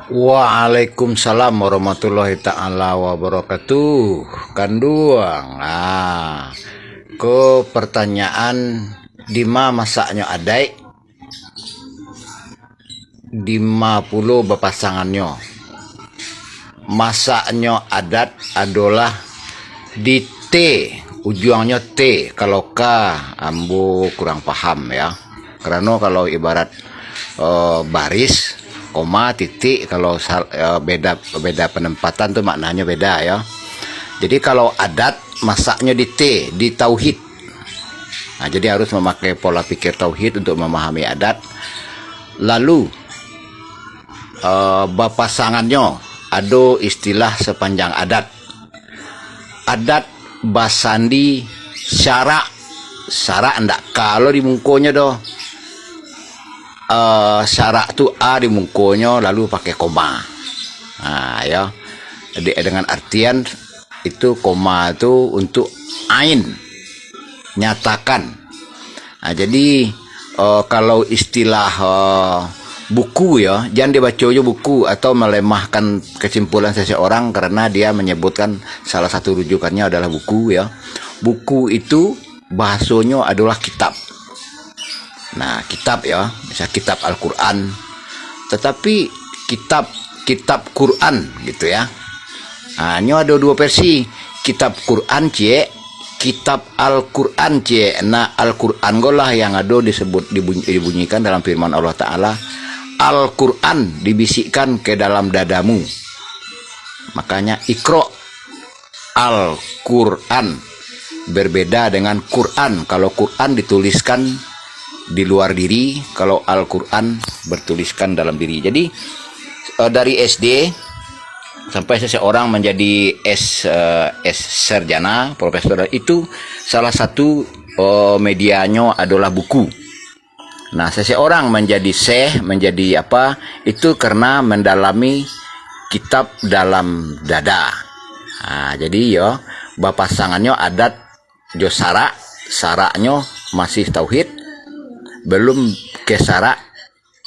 Waalaikumsalam warahmatullahi ta'ala wabarakatuh. Kanduang. Ke pertanyaan dima masaknya adai, dima puluh bepasangannya. Masaknya adat adalah di T, ujungnya T. Kalau K, ambo kurang paham ya. Karena kalau ibarat baris, koma, titik, kalau beda penempatan tuh maknanya beda ya. Jadi kalau adat masaknya di T, di tauhid. Nah, jadi harus memakai pola pikir tauhid untuk memahami adat. Lalu pasangannya ada istilah sepanjang adat. Adat basandi syarak. Syarak ndak kalau di mungkonya doh. Syarak tu A di mungkonya lalu pakai koma. Nah, ya. Jadi dengan artian itu koma itu untuk ain, nyatakan. Nah, jadi kalau istilah buku ya, jangan dibaca aja buku atau melemahkan kesimpulan seseorang karena dia menyebutkan salah satu rujukannya adalah buku ya. Buku itu bahasanya adalah kitab. Nah, kitab ya, misalnya kitab Al-Quran, tetapi kitab Quran gitu ya. Nah, ini ada dua versi, kitab Quran cie, kitab Al-Quran cie. Nah, Al-Quran golah yang ada dibunyikan dalam firman Allah Ta'ala, Al-Quran dibisikkan ke dalam dadamu. Makanya Iqra Al-Quran berbeda dengan Quran. Kalau Quran dituliskan di luar diri, kalau Al-Quran bertuliskan dalam diri. Jadi dari SD sampai seseorang menjadi S sarjana, profesor, itu salah satu medianya adalah buku. Nah, seseorang menjadi syekh, menjadi apa, itu karena mendalami kitab dalam dada. Nah, jadi ya, pasangannya adat jo saraknya masih tauhid, belum ke syarak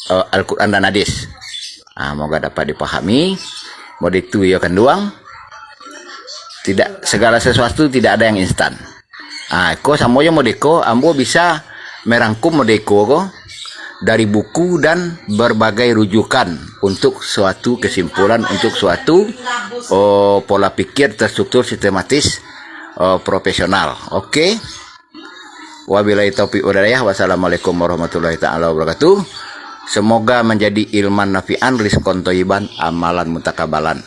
Al-Quran dan hadis. Nah, moga dapat dipahami. Mod itu ya kan doang. Tidak segala sesuatu tidak ada yang instan. Ko samoyo modeko, ambo bisa merangkum modeko ko dari buku dan berbagai rujukan untuk suatu kesimpulan, untuk suatu pola pikir terstruktur, sistematis, profesional. Oke. Wabillahi taufiq wal hidayah. Wassalamualaikum warahmatullahi taala wabarakatuh. Semoga menjadi ilman nafi'an, rizqan thayyiban, amalan mutakabalan.